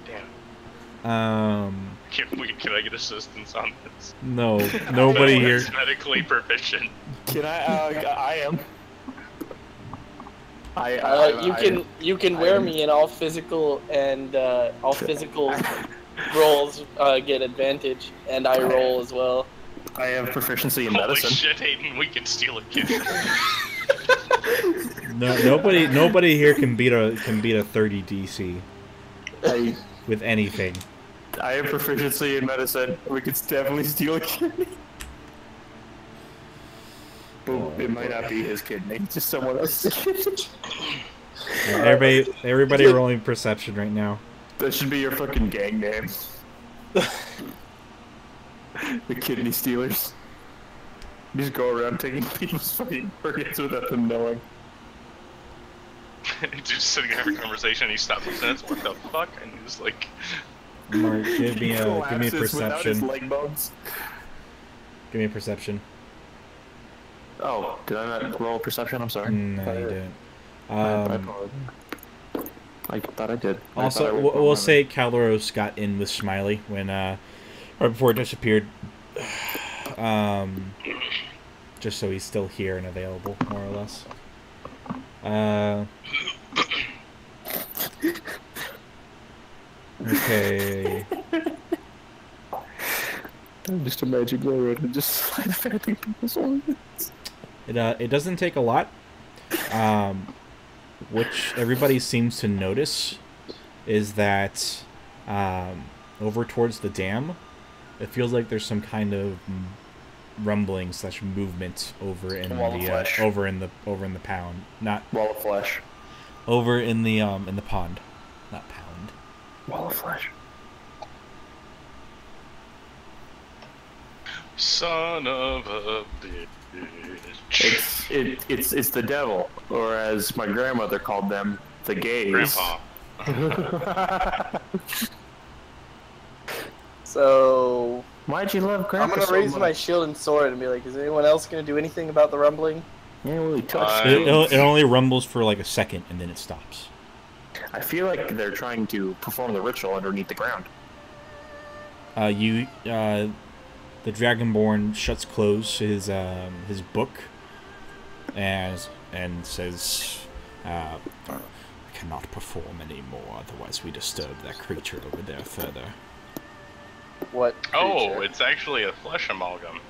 Damn. Can I get assistance on this? No, nobody here. It's medically proficient. Can I am. You can wear me in all physical and all physical rolls get advantage, and I roll as well. I have proficiency in Holy medicine. shit, Hayden, we can steal a kid. No, nobody here can beat a 30 DC with anything. I have proficiency in medicine. We could definitely steal a kidney. But it might not be his kidney, just someone else's kidney. Everybody rolling perception right now. That should be your fucking gang name. The kidney stealers. You just go around taking people's fucking organs without them knowing. Just sitting there having a conversation, and he stops and says, "What the fuck?" And he's like, Mark, give me a without his perception. leg bones. Give me a perception. Oh, did I not roll perception? I'm sorry. No, you didn't. I thought I did. Also, we'll say Caloros got in with Smiley when, right before it disappeared. Just so he's still here and available, more or less. Okay. I'm just imagining going around and just slide affecting people's organs. It doesn't take a lot. Which everybody seems to notice is that over towards the dam, it feels like there's some kind of rumbling / movement over in the pound, not wall of flesh. Over in the pond, not pound. Wall of flesh. "Son of a bitch." It's the devil, or as my grandmother called them, the gays. Grandpa. So Why'd you love I'm Grandpa gonna so raise much? my shield and sword and be like, "Is anyone else gonna do anything about the rumbling?" You didn't really touch It only rumbles for like a second and then it stops. I feel like they're trying to perform the ritual underneath the ground. The Dragonborn shuts close his book and says, "I cannot perform anymore, otherwise we disturb that creature over there further." What? Oh, creature? it's actually a flesh amalgam.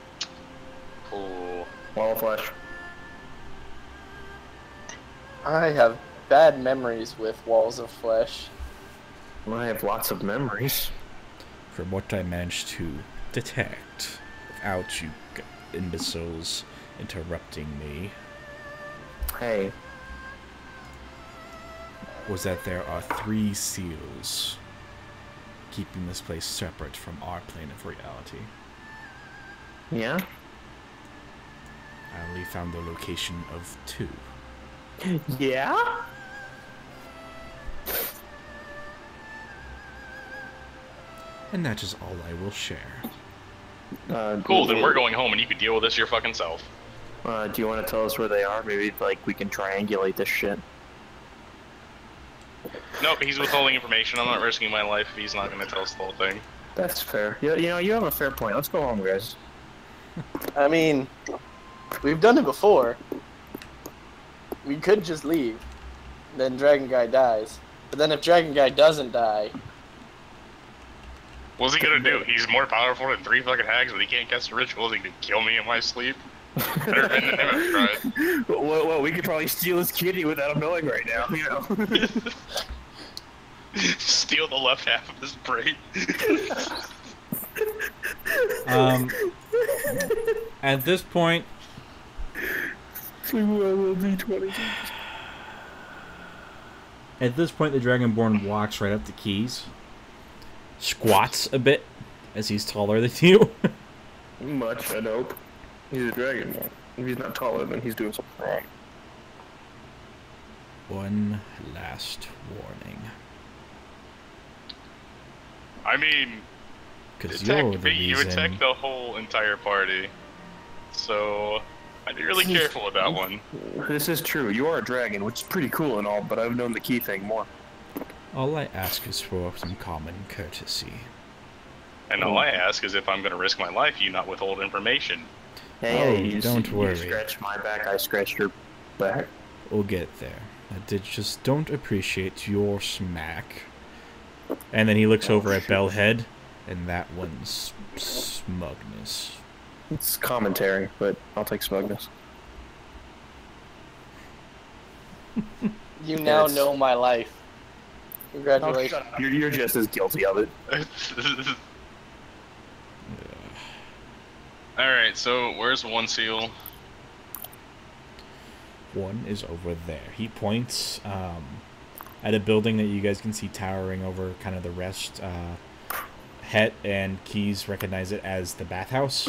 Cool. Wall of flesh. I have bad memories with walls of flesh. Well, I have lots of memories. From what I managed to detect, without you imbeciles interrupting me, Hey, was that there are 3 seals keeping this place separate from our plane of reality. yeah? I only found the location of 2. Yeah? And that is all I will share. Cool, then we're going home and you can deal with this your fucking self. Do you want to tell us where they are? Maybe, like, we can triangulate this shit. Nope, he's withholding information. I'm not risking my life if he's not going to tell us the whole thing. That's fair. You know, you have a fair point. Let's go home, guys. I mean, we've done it before. We could just leave. Then Dragon Guy dies. But then if Dragon Guy doesn't die... What's he gonna do? He's more powerful than 3 fucking hags, but he can't cast rituals. He can kill me in my sleep. Better than him have tried. Well, we could probably steal his kitty without him knowing right now, you know? Steal the left half of his brain. At this point, At this point, the Dragonborn walks right up to Keys, squats a bit, as he's taller than you. Much, I hope. He's a dragon. If he's not taller, then he's doing something wrong. One last warning. I mean, you attacked the whole entire party, so I'd be really careful with that one. This is true. You are a dragon, which is pretty cool and all, but I've known the key thing more. All I ask is for some common courtesy. And all I ask is if I'm going to risk my life, you not withhold information. Hey, don't worry. You scratched my back, I scratched your back. We'll get there. I just don't appreciate your smack. And then he looks over at Bellhead, and that one's smugness. It's commentary, but I'll take smugness. You now know my life. Congratulations. Oh, shut up. You're just as guilty of it. Alright, so where's one seal? One is over there. He points at a building that you guys can see towering over kind of the rest. Het and Keys recognize it as the bathhouse.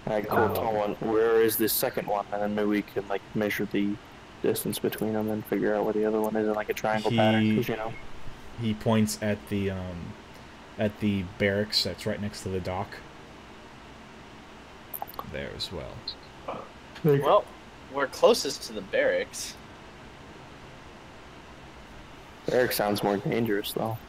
Alright, cool. Tall one. Where is the second one? And then maybe we can like measure the distance between them and figure out where the other one is in like a triangle pattern. 'Cause, you know. He points at the barracks that's right next to the dock. There as well. Well, we're closest to the barracks. Barracks sounds more dangerous though.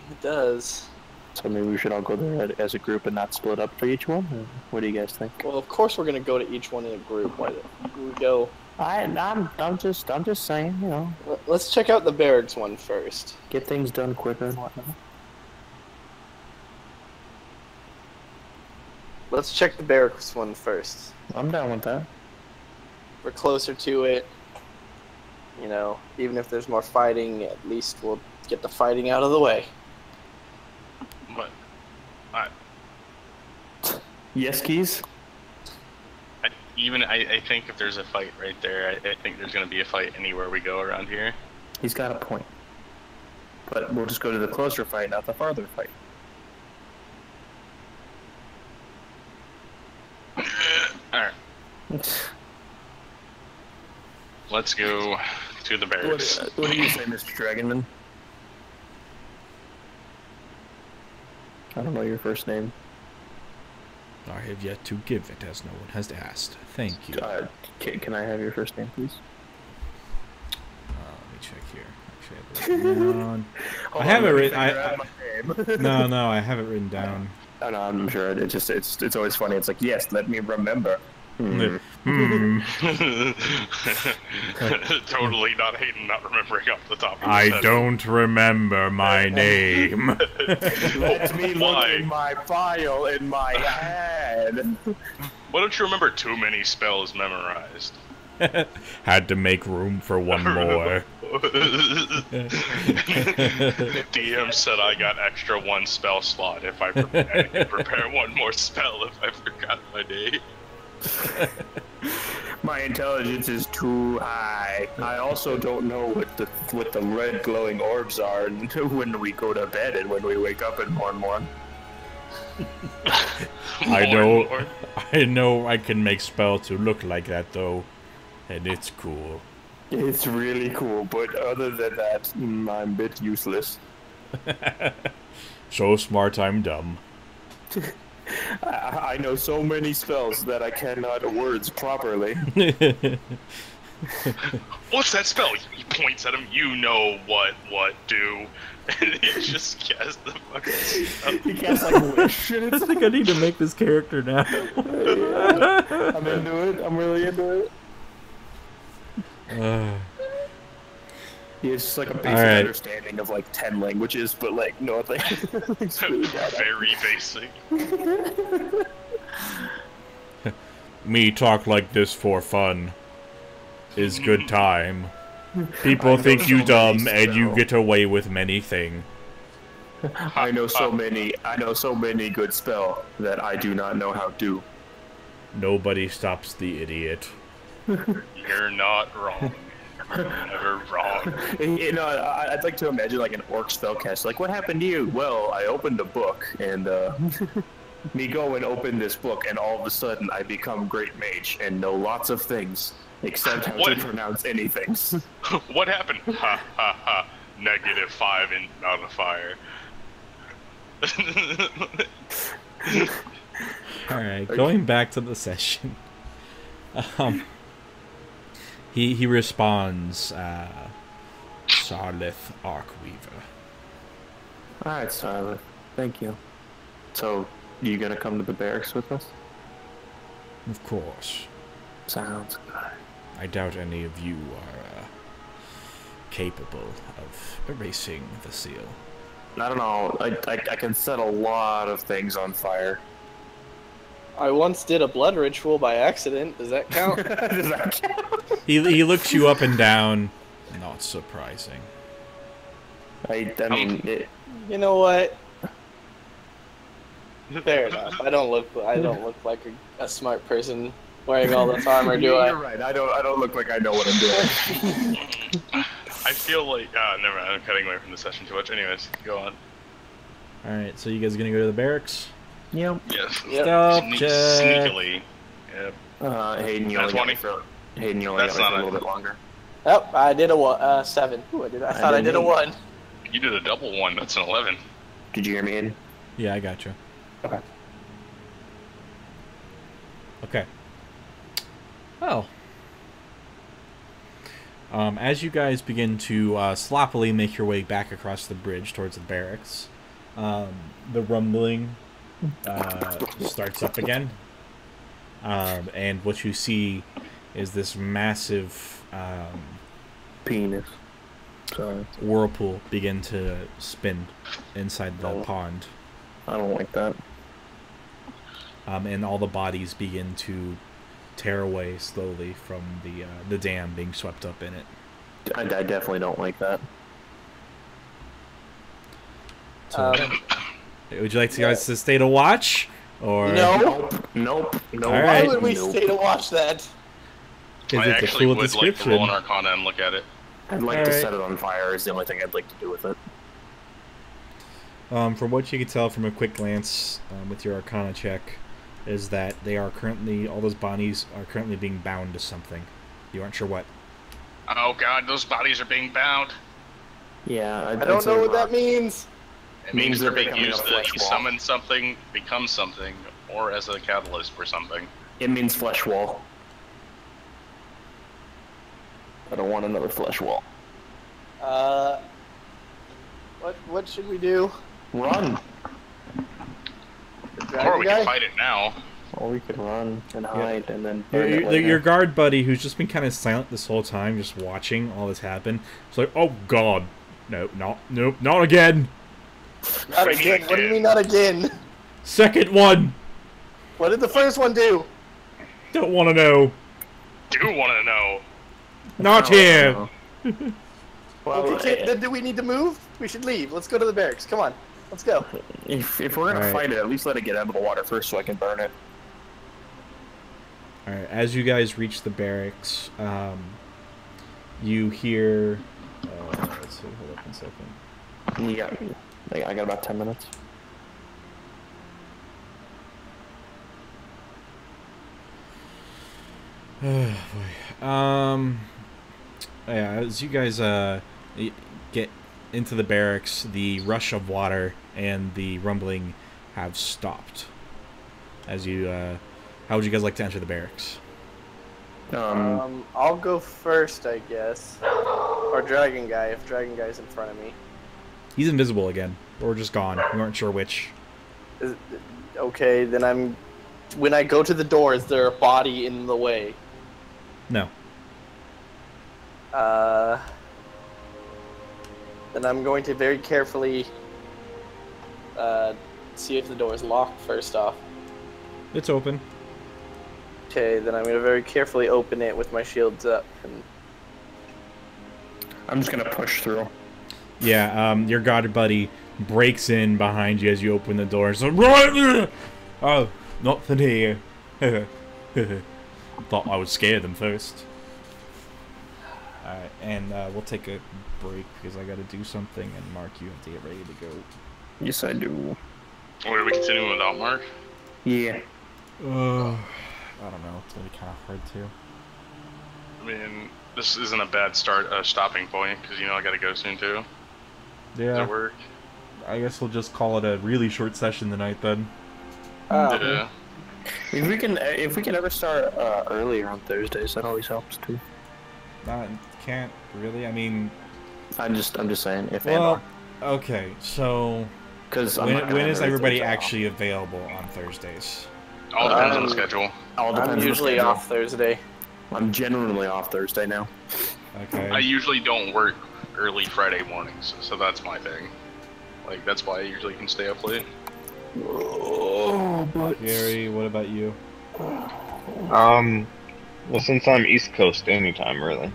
It does. So maybe we should all go there as a group and not split up for each one? Or what do you guys think? Well, of course we're gonna go to each one in a group. Why do we go? I'm just saying, you know. Let's check out the barracks one first. Get things done quicker and whatnot. Let's check the barracks one first. I'm down with that. We're closer to it. You know, even if there's more fighting, at least we'll get the fighting out of the way. But Yes, Keys? I think if there's a fight right there, I think there's going to be a fight anywhere we go around here. He's got a point. But we'll just go to the closer fight, not the farther fight. Alright, let's go to the barracks. What do you say, Mr. Dragonman? I don't know your first name. I have yet to give it, as no one has asked. Thank you. Can I have your first name, please? Let me check here. Actually, I have it written down. I have it written. No, I have it written down. Oh, no, I'm sure. It's always funny. It's like, yes, let me remember. Totally not hating, not remembering off the top of I his head. don't remember my name. Let me look in my file in my head. Why don't you remember too many spells memorized? Had to make room for one more. DM said I got extra one spell slot if I could prepare one more spell if I forgot my name. My intelligence is too high. I also don't know what the red glowing orbs are when we go to bed and when we wake up in morn. I know I can make spell to look like that though, and it's cool. It's really cool, but other than that, I'm a bit useless. So smart I'm dumb. I know so many spells that I cannot words properly. What's that spell? He points at him. You know what do. And he just casts the fucking spell. He casts like wish. I think I need to make this character now. Yeah, I'm into it. I'm really into it. He has just like a basic understanding of like 10 languages, but like nothing. Very basic. Me talk like this for fun is good time. People think you dumb and you get away with many things. I know so many good spell that I do not know how to. Nobody stops the idiot. You're not wrong. Never wrong. You know, I'd like to imagine like an orc spellcast. Like, what happened to you? Well, I opened a book, and me go and open this book, and all of a sudden I become great mage and know lots of things, except how What? to pronounce anything. What happened? Ha ha ha. -5 in modifier. Alright, going back to the session. He responds, Sarlith Arcweaver. Alright, Sarlith. Thank you. So, you gonna come to the barracks with us? Of course. Sounds good. I doubt any of you are capable of erasing the seal. I don't know. I can set a lot of things on fire. I once did a blood ritual by accident. Does that count? Does that count? He looks you up and down. Not surprising. I mean, You know what? Fair enough. I don't look like a smart person wearing all this armor, do I? You're right. I don't look like I know what I'm doing. I feel like never mind, I'm cutting away from the session too much. Anyways, go on. Alright, so you guys gonna go to the barracks? Yep. Yes. Yep. Stealth check. Sneakily. Yep. Hayden, you That's only got me 20. for Hayden, you only That's got me for not a little bit longer. Oh, I did a 7. Ooh, I thought I did a didn't. 1. You did a double one. That's an 11. Did you hear me, Hayden? Yeah, I got you. Okay. Okay. Well. As you guys begin to sloppily make your way back across the bridge towards the barracks, the rumbling starts up again. And what you see is this massive Penis. Sorry. whirlpool begin to spin inside the pond. I don't like that. And all the bodies begin to tear away slowly from the dam being swept up in it. I definitely don't like that. So, would you like to guys to stay to watch? Or No. Nope. All Why right. would we Nope. stay to watch that? Because I it's a actually cool would like to description. roll an Arcana and look at it. I'd like to Alright. set it on fire is the only thing I'd like to do with it. From what you can tell from a quick glance with your Arcana check, is that they are currently, all those bodies are currently being bound to something. You aren't sure what. Oh god, those bodies are being bound. Yeah, I don't know what that means. It Means means they're they're being becoming a used to flesh wall. summon something, become something, or as a catalyst for something. It means flesh wall. I don't want another flesh wall. What should we do? Run! The Or dragon we guy? can fight it now. Or we could run and hide and then burn it Your later. guard buddy, who's just been kind of silent this whole time, just watching all this happen, it's like, oh god, nope, not again. Not again. What do you mean not again? Second one, What did the first one do? don't want to know. Do want to know. Not Oh, here. no. Well, Okay, then do we need to move? We should leave. Let's go to the barracks. Come on. Let's go. if we're gonna Alright. fight it, at least let it get out of the water first so I can burn it. All right, as you guys reach the barracks, you hear. Let's see. Hold up 1 second. You got me. I got about 10 minutes. Oh boy. Yeah, as you guys get into the barracks, the rush of water and the rumbling have stopped. As you, how would you guys like to enter the barracks? I'll go first, I guess. Or Dragon Guy, if Dragon Guy's in front of me. He's invisible again, or just gone. We aren't sure which. Okay, then when I go to the door, is there a body in the way? No. Then I'm going to very carefully see if the door is locked first off. It's open. Okay, then I'm going to very carefully open it with my shields up. And I'm just gonna push through. Yeah, your god buddy breaks in behind you as you open the door. So, oh, nothing here. Thought I would scare them first. Alright, and we'll take a break because I gotta do something, and Mark, you have to get ready to go. Yes, I do. Or are we continuing without Mark? Yeah. I don't know. It's gonna be kind of hard to. I mean, this isn't a bad stopping point, because, you know, I gotta go soon, too. Does Yeah. it work? I guess we'll just call it a really short session tonight then. Yeah. If we can ever start earlier on Thursdays, that always helps too. Can't really. I mean, I'm just saying if well, okay. So, because when is everybody actually available on Thursdays? All depends on the schedule. I'm usually off Thursday. I'm generally off Thursday now. Okay. I usually don't work early Friday mornings, so that's my thing. Like, that's why I usually can stay up late. Oh, but Gary, what about you? Well, since I'm East Coast, anytime really.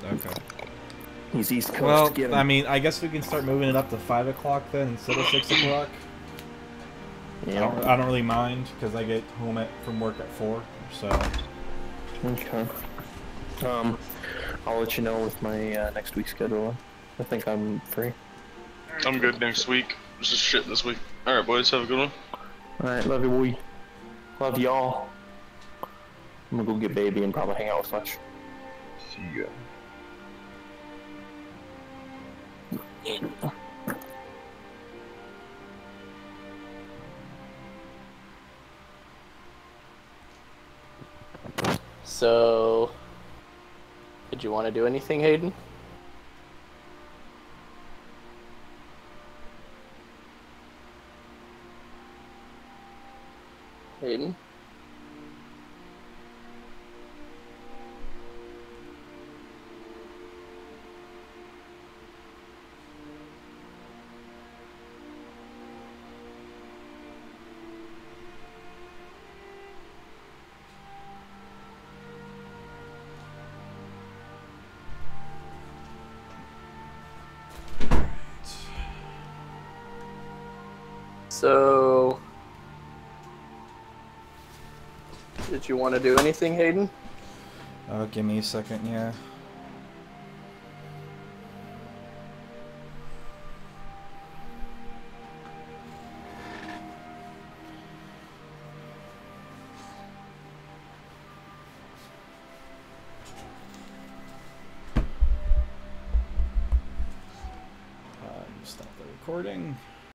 Okay. he's East Coast. Well, Get him. I mean, I guess we can start moving it up to 5 o'clock then instead of 6 o'clock. Yeah. I don't really mind because I get home from work at 4. So. Okay. I'll let you know with my next week's schedule. I think I'm free. I'm good next week. This is shit this week. Alright, boys, have a good one. Alright, love you, boy. Love y'all. I'm gonna go get baby and probably hang out with Fletch. See ya. So, did you want to do anything, Hayden? Hayden? So, did you want to do anything, Hayden? Give me a second, yeah. Stop the recording.